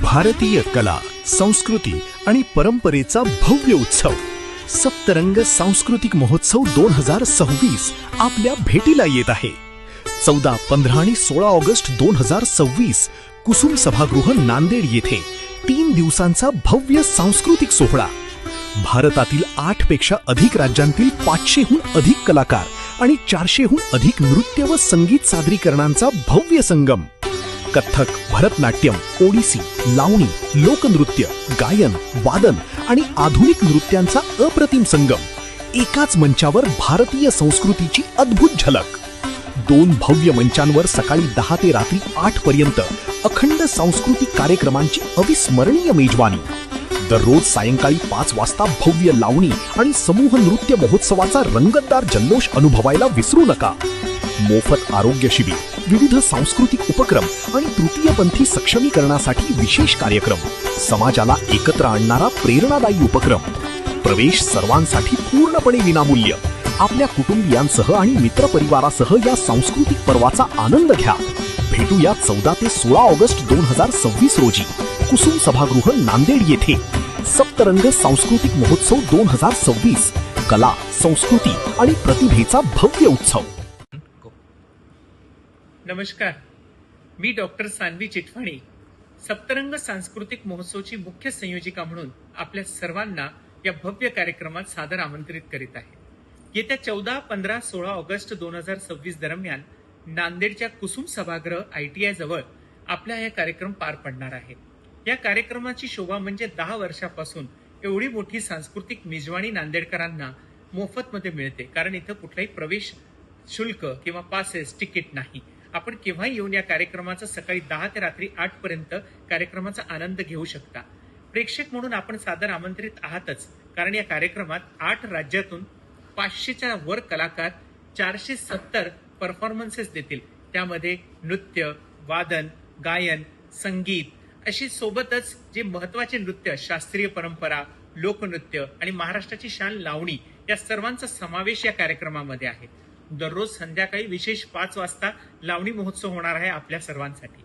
भारतीय कला, संस्कृती आणि परंपरेचा भव्य उत्सव सप्तरंग सांस्कृतिक महोत्सव 2026 आपल्या भेटीला येत आहे। 14, 15 आणि 16 ऑगस्ट 2026 कुसुम सभागृह नांदेड येथे 3 दिवसांचा भव्य सांस्कृतिक सोहळा। भारतातील 8 पेक्षा अधिक राज्यांतील 500हून अधिक कलाकार आणि 400हून अधिक नृत्य व संगीत सादरीकरणांचा भव्य संगम। कथ्थक, भरतनाट्यम, ओडिसी, लावणी, लोकनृत्य, गायन, वादन आणि आधुनिक नृत्यांचा अप्रतिम संगम। एकाच मंचावर भारतीय संस्कृतीची अद्भुत झलक। 2 भव्य मंचांवर सकाळी 10 ते रात्री 8 पर्यंत अखंड सांस्कृतिक कार्यक्रमांची अविस्मरणीय मेजवानी। दररोज सायंकाळी 5 वाजता भव्य लावणी आणि समूह नृत्य महोत्सवाचा रंगतदार जल्लोष अनुभवायला विसरू नका। मोफत आरोग्य शिबिर, विविध सांस्कृतिक उपक्रम आणि तृतीयपंथी सक्षमीकरणासाठी विशेष कार्यक्रम, समाजाला एकत्र आणणारा प्रेरणादायी उपक्रम। प्रवेश सर्वांसाठी पूर्णपणे विनामूल्य। आपल्या कुटुंबियांसह आणि मित्रपरिवारासह या सांस्कृतिक पर्वाचा आनंद घ्या। भेटूया 14 ते 16 ऑगस्ट 2026 रोजी कुसुम सभागृह नांदेड येथे। सप्तरंग सांस्कृतिक महोत्सव 2026 कला, संस्कृती आणि प्रतिभेचा भव्य उत्सव। नमस्कार, मी डॉक्टर सान्वी चिटफाणी सप्तरंग सांस्कृतिक महोत्सवची मुख्य संयोजिका म्हणून आपल्या सर्वांना या भव्य कार्यक्रमात सादर आमंत्रित करीत आहे। येत्या 14, 15, 16 ऑगस्ट 2026 दरम्यान नांदेडच्या कुसुम सभागृह ITI जवळ आपला हा कार्यक्रम पार पडणार आहे। या कार्यक्रमाची शोभा म्हणजे 10 वर्षापासून एवढी मोठी सांस्कृतिक मेजवानी नांदेडकरांना मोफत मध्ये मिळते, कारण इथं कुठलाही प्रवेश शुल्क किंवा पासेस तिकीट नाही। आपण केव्हाही येऊन या कार्यक्रमाचा सकाळी 10 ते रात्री 8 पर्यंत कार्यक्रमाचा आनंद घेऊ शकता। प्रेक्षक म्हणून आपण सादर आमंत्रित आहातच, कारण या कार्यक्रमात 8 राज्यातून 500च्या वर कलाकार 470 परफॉर्मन्सेस देतील। त्यामध्ये नृत्य, वादन, गायन, संगीत अशी सोबतच जे महत्वाचे नृत्य, शास्त्रीय परंपरा, लोकनृत्य आणि महाराष्ट्राची शान लावणी या सर्वांचा समावेश या कार्यक्रमामध्ये आहे। दररोज संध्याकाळी विशेष 5 वाजता लावणी महोत्सव होणार आहे आपल्या सर्वांसाठी।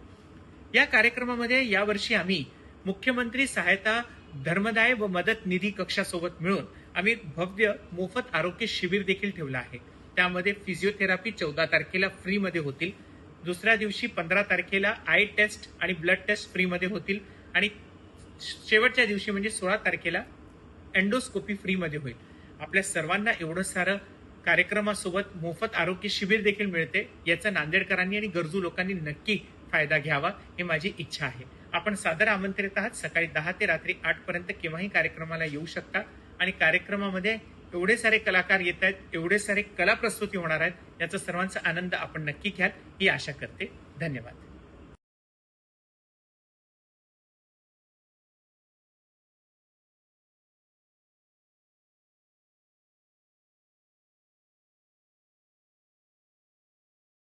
या कार्यक्रमामध्ये यावर्षी आम्ही मुख्यमंत्री सहायता धर्मदाय व मदत निधी कक्षासोबत मिळून आम्ही भव्य मोफत आरोग्य शिबिर देखील ठेवलं आहे। त्यामध्ये फिजिओथेरपी 14 तारखेला फ्री मध्ये होतील, दुसऱ्या दिवशी 15 तारखेला आय टेस्ट आणि ब्लड टेस्ट फ्री मध्ये होतील आणि शेवटच्या दिवशी म्हणजे 16 तारखेला एंडोस्कोपी फ्री मध्ये होईल। आपल्या सर्वांना एवढं सारं कार्यक्रमासोबत मोफत आरोग्य शिबिर देखील मिळते। याचा नांदेडकरांनी आणि गरजू लोकांनी नक्की फायदा घ्यावा ही माझी इच्छा आहे। आपण सादर आमंत्रित आहात। सकाळी 10 ते रात्री 8 पर्यंत केव्हाही कार्यक्रमाला येऊ शकता आणि कार्यक्रमामध्ये एवढे सारे कलाकार येत आहेत, एवढे सारे कला प्रस्तुती होणार आहेत, याचा सर्वांचा आनंद आपण नक्की घ्याल ही आशा करते। धन्यवाद।